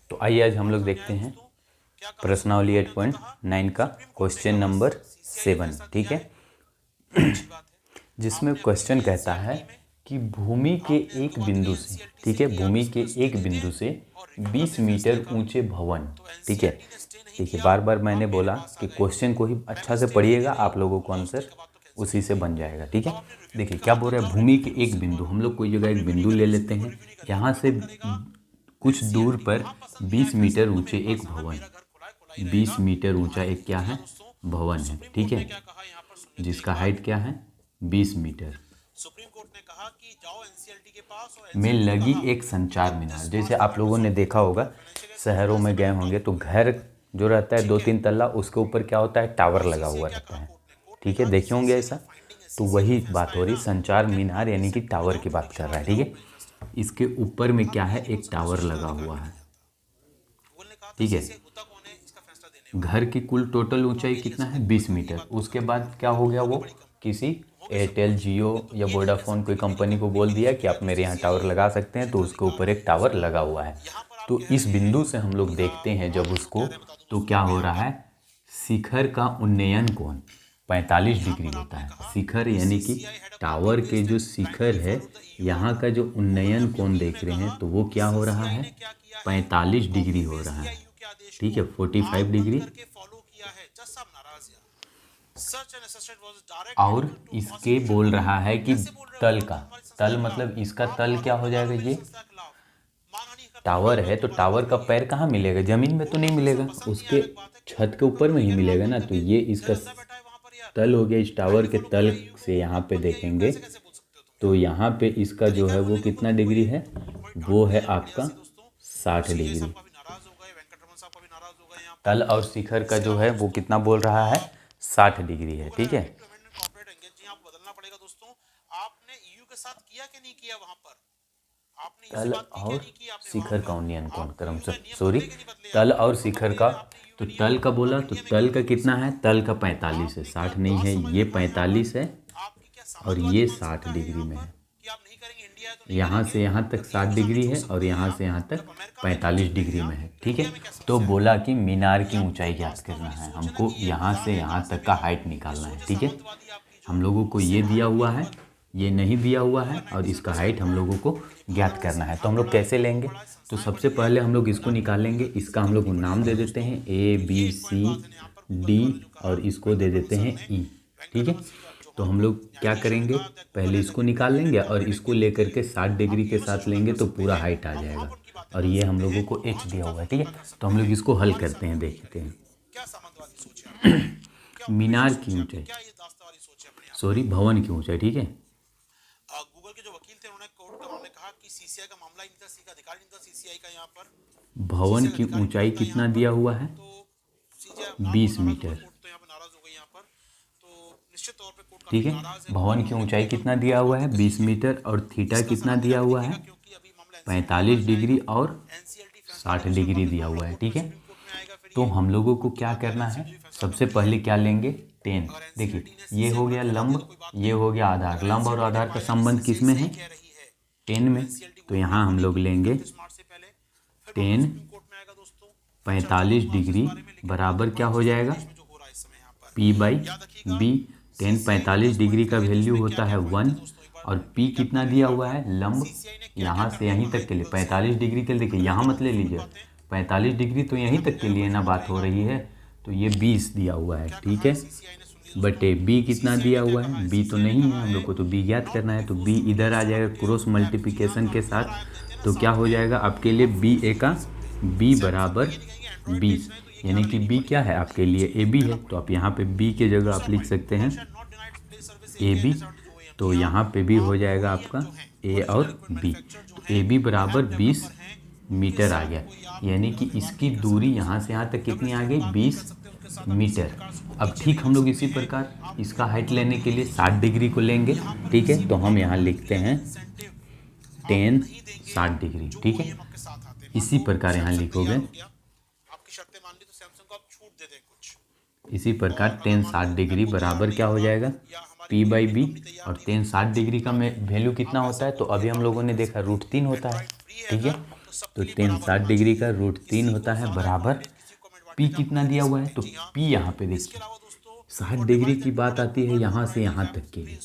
तो आइए आज हम लोग देखते हैं प्रश्नावली 8.9 का क्वेश्चन नंबर 7, ठीक है। जिसमें क्वेश्चन कहता है कि भूमि के एक बिंदु से, ठीक है, भूमि के एक बिंदु से 20 मीटर ऊंचे भवन, ठीक है। देखिए बार बार मैंने बोला कि क्वेश्चन को ही अच्छा से पढ़िएगा, आप लोगों को आंसर उसी से बन जाएगा, ठीक है। देखिए क्या बोल रहा है, भूमि के एक बिंदु, हम लोग कोई जगह एक बिंदु ले लेते हैं, यहाँ से कुछ दूर पर 20 मीटर ऊंचे एक भवन, 20 मीटर ऊंचा एक क्या है, भवन है, ठीक है, जिसका हाइट क्या है 20 मीटर में लगी एक संचार मीनार। जैसे आप लोगों ने देखा होगा, शहरों में गए होंगे तो घर जो रहता है 2-3 तल्ला, उसके ऊपर क्या होता है, टावर लगा हुआ रहता है, ठीक है, देखे होंगे ऐसा। तो वही बात हो रही, संचार मीनार यानी कि टावर की बात कर रहा है, ठीक है। इसके ऊपर में क्या है, एक टावर लगा हुआ है, ठीक है। घर की कुल टोटल ऊंचाई कितना है 20 मीटर। उसके बाद क्या हो गया, वो किसी एयरटेल, जियो या वोडाफोन कोई कंपनी को बोल दिया कि आप मेरे यहाँ टावर लगा सकते हैं, तो उसके ऊपर एक टावर लगा हुआ है। तो इस बिंदु से हम लोग देखते हैं जब उसको, तो क्या हो रहा है, शिखर का उन्नयन कोण 45 डिग्री होता है। शिखर यानी कि टावर के जो शिखर है, यहाँ का जो उन्नयन कोण देख रहे हैं, तो वो क्या हो रहा है, 45 डिग्री हो रहा है, ठीक है, 45 डिग्री। और इसके बोल रहा है कि तल का, तल मतलब इसका तल क्या हो जाएगा, ये टावर है तो टावर का पैर कहाँ मिलेगा, जमीन में तो नहीं मिलेगा, उसके छत के ऊपर में ही मिलेगा ना। तो ये इसका तल हो गया। इस टावर के तल से यहाँ पे देखेंगे तो यहाँ पे इसका जो है वो कितना डिग्री है, वो है आपका 60 डिग्री। तल और शिखर का जो है वो कितना बोल रहा है, 60 डिग्री है, ठीक है। तल और शिखर का उन्नयन कोण क्रम से, सॉरी, तल और शिखर का, तो तल का बोला तो तल का कितना है, तल का 45 है, 60 नहीं है, ये 45 है और ये 60 डिग्री में है। यहाँ से यहाँ तक 60 डिग्री है और यहाँ से यहाँ तक 45 डिग्री में है, ठीक है। तो बोला कि मीनार की ऊंचाई ज्ञात करना है, हमको यहाँ से यहाँ तक का हाइट निकालना है, ठीक है। हम लोगों को ये दिया हुआ है, ये नहीं दिया हुआ है, और इसका हाइट हम लोगों को ज्ञात करना है। तो हम लोग कैसे लेंगे, तो सबसे पहले हम लोग इसको निकालेंगे। इसका हम लोग नाम दे देते हैं ABCD और इसको दे देते हैं E, ठीक है। तो हम लोग क्या करेंगे, पहले इसको निकाल लेंगे और इसको लेकर के 60 डिग्री के साथ लेंगे तो पूरा हाइट आ जाएगा, और ये हम लोगों को H दिया हुआ है, ठीक है। तो हम लोग इसको हल करते हैं, देखते हैं। मीनार की ऊंचाई, सॉरी भवन की ऊंचाई, ठीक है। गूगल के जो वकील थे उन्होंने कोर्ट में कहा कि सीसीआई का मामला नहीं था, सीखा अधिकार नहीं था सीसीआई का। यहाँ पर भवन की ऊंचाई कितना दिया हुआ है, 20 मीटर, ठीक है। भवन की ऊंचाई कितना दिया हुआ है, 20 मीटर, और थीटा कितना दिया हुआ है, 45 डिग्री और 60 डिग्री दिया हुआ है, ठीक है। तो हम लोगों को क्या करना है, सबसे पहले क्या लेंगे, 10। देखिए ये हो गया लंब, ये हो गया आधार। लंब और आधार का संबंध किस में है, 10 में। तो यहाँ हम लोग लेंगे 10 45 डिग्री बराबर क्या हो जाएगा, P/B। 10 45 डिग्री का वैल्यू होता है 1, और P कितना दिया हुआ है, लंब यहाँ से यहीं तक के लिए 45 डिग्री के लिए, देखिए यहाँ मत ले लीजिए, 45 डिग्री तो यहीं तक के लिए ना बात हो रही है, तो ये 20 दिया हुआ है, ठीक है। बटे B कितना दिया हुआ है, B तो नहीं है, हम लोग को तो B ज्ञात करना है, तो B इधर आ जाएगा क्रॉस मल्टीप्लिकेशन के साथ। तो क्या हो जाएगा आपके लिए, B बराबर 20, यानी कि B क्या है आपके लिए, AB है। तो आप यहाँ पे B के जगह आप लिख सकते हैं AB, तो यहाँ पे भी हो जाएगा आपका A और B। तो AB बराबर 20 मीटर आ गया, यानी कि इसकी दूरी यहाँ से यहाँ तक कितनी आ गई, 20 मीटर। अब ठीक हम लोग इसी प्रकार इसका हाइट लेने के लिए 60 डिग्री को लेंगे, ठीक है। तो हम यहाँ लिखते हैं 10 60 डिग्री, ठीक है। इसी प्रकार यहाँ लिखोगे, इसी प्रकार 10 60 डिग्री बराबर क्या हो जाएगा, पी बाई बी, और tan 60 डिग्री का वैल्यू कितना होता है, तो अभी हम लोगों ने देखा √3 होता है, ठीक है। तो tan 60 डिग्री का √3 होता है बराबर पी कितना दिया हुआ है, तो पी यहाँ पे देखिए 60 डिग्री की बात आती है यहाँ से यहाँ तक के लिए,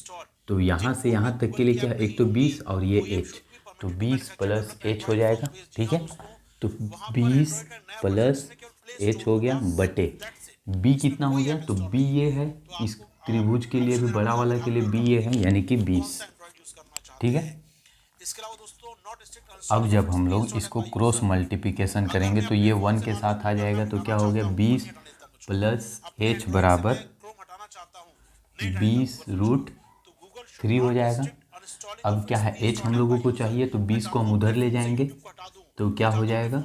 तो यहाँ से यहाँ तक के लिए क्या, एक तो 20 और ये h, तो 20 प्लस h हो जाएगा, ठीक है। तो 20 प्लस h हो गया बटे b कितना हो गया, तो b ये है, इस त्रिभुज के लिए भी बड़ा वाला के लिए b ये है, यानी कि 20, ठीक है। अब जब हम लोग इसको क्रॉस मल्टीप्लिकेशन करेंगे तो ये 1 के साथ आ जाएगा, तो क्या हो गया 20 प्लस h बराबर 20√3 हो जाएगा। अब क्या है, h हम लोगों को चाहिए, तो 20 को हम उधर ले जाएंगे, तो क्या हो जाएगा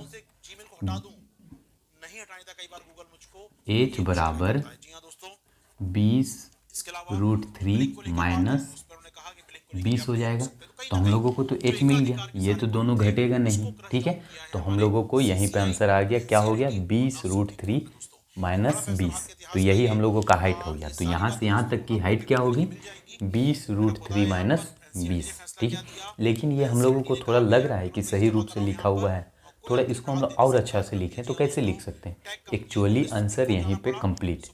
h बराबर 20√3 माइनस 20 हो जाएगा। तो हम लोगों को तो h मिल गया, ये तो दोनों घटेगा नहीं, ठीक है। तो हम लोगों को यहीं पे आंसर आ गया, क्या हो गया 20√3 माइनस 20, तो यही हम लोगों का हाइट हो गया। तो यहाँ से यहाँ तक की हाइट क्या होगी 20√3 माइनस 20, ठीक है। लेकिन ये हम लोगों को थोड़ा लग रहा है कि सही रूप से लिखा हुआ है, थोड़ा इसको हम लोग और अच्छा से लिखें तो कैसे लिख सकते हैं। एक्चुअली आंसर यहीं पे कंप्लीट,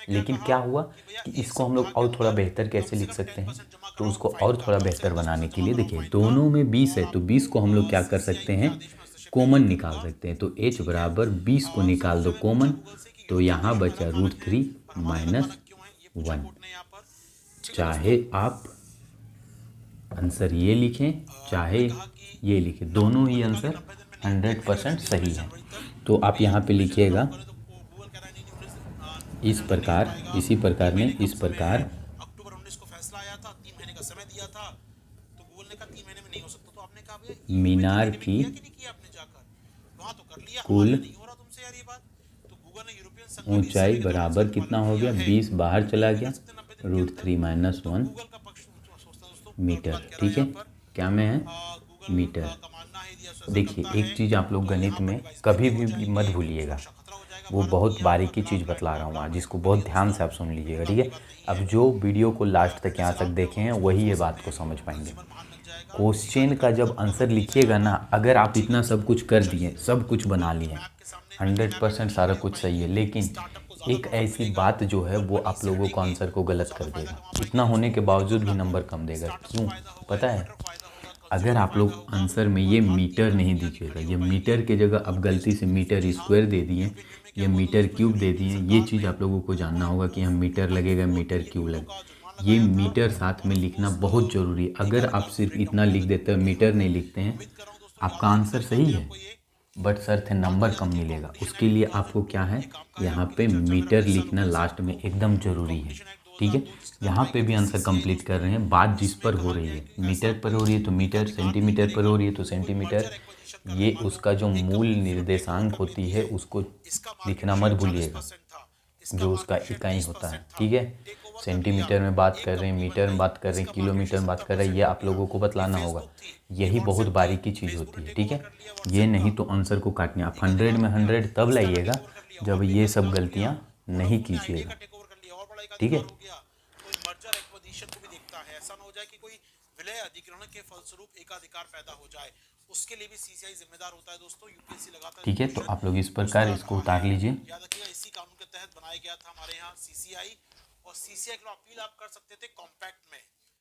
लेकिन क्या हुआ कि इसको हम लोग और थोड़ा बेहतर कैसे लिख सकते हैं, तो उसको और थोड़ा बेहतर बनाने के लिए देखिए दोनों में 20 है, तो 20 को हम लोग क्या कर सकते हैं, कॉमन निकाल सकते हैं। तो h बराबर 20 को निकाल दो कॉमन, तो यहाँ बचा √3 माइनस 1। चाहे आप आंसर ये लिखें चाहे ये लिखें, दोनों ही आंसर 100% सही है। तो आप यहाँ पे लिखिएगा इस प्रकार, इसी प्रकार में इस प्रकार अक्टूबर 19 को फैसला आया था, 3 महीने का समय दिया था, तो गूगल ने कहा 3 महीने में नहीं हो सकता, तो आपने कहा भैया मीनार की कुल ऊंचाई बराबर कितना हो गया, 20 बाहर चला गया, √3 माइनस 1 मीटर, ठीक है। क्या में है, मीटर। देखिए एक चीज़ आप लोग गणित में कभी भी मत भूलिएगा, वो बहुत बारीकी चीज़ बतला रहा हूँ आज, जिसको बहुत ध्यान से आप सुन लीजिएगा, ठीक है। अब जो वीडियो को लास्ट तक यहाँ तक देखे हैं वही ये बात को समझ पाएंगे। क्वेश्चन का जब आंसर लिखिएगा ना, अगर आप इतना सब कुछ कर दिए, सब कुछ बना लिए, 100% सारा कुछ सही है, लेकिन एक ऐसी बात जो है वो आप लोगों को आंसर को गलत कर देगा, इतना होने के बावजूद भी नंबर कम देगा। क्यों पता है, अगर आप लोग आंसर में ये मीटर नहीं दीजिएगा, ये मीटर के जगह अब गलती से मीटर स्क्वायर दे दिए या मीटर क्यूब दे दिए, ये चीज़ आप लोगों को जानना होगा कि हम मीटर लगेगा मीटर क्यूब लगेगा, ये मीटर साथ में लिखना बहुत ज़रूरी है। अगर आप सिर्फ इतना लिख देते हो, मीटर नहीं लिखते हैं, आपका आंसर सही है बट सर थे नंबर कम मिलेगा। उसके लिए आपको क्या है, यहाँ पे मीटर लिखना लास्ट में एकदम ज़रूरी है, ठीक है। यहाँ पे भी आंसर कंप्लीट कर रहे हैं, बात जिस पर हो रही है, मीटर पर हो रही है तो मीटर, सेंटीमीटर पर हो रही है तो सेंटीमीटर, ये उसका जो मूल निर्देशांक होती है उसको लिखना मत भूलिएगा, जो उसका इकाई होता है, ठीक है। सेंटीमीटर में बात कर रहे हैं, मीटर में बात कर रहे हैं, किलोमीटर में बात कर रहे हैं, ये आप लोगों को बतलाना होगा, यही बहुत बारीकी चीज़ होती है, ठीक है। ये नहीं तो आंसर को काटने आप 100 में 100 तब लाइएगा जब ये सब गलतियाँ नहीं कीजिएगा, ठीक है। विलय अधिग्रहण के फलस्वरूप एकाधिकार पैदा हो जाए, उसके लिए भी सीसीआई जिम्मेदार होता है दोस्तों। यूपीएससी लगातार, ठीक है। तो आप लोग इस प्रकार इसको उतार लीजिए, याद रखिएगा इसी कानून के तहत बनाया गया था हमारे यहाँ सीसीआई, और सीसीआई के अपील आप कर सकते थे कॉम्पैक्ट में।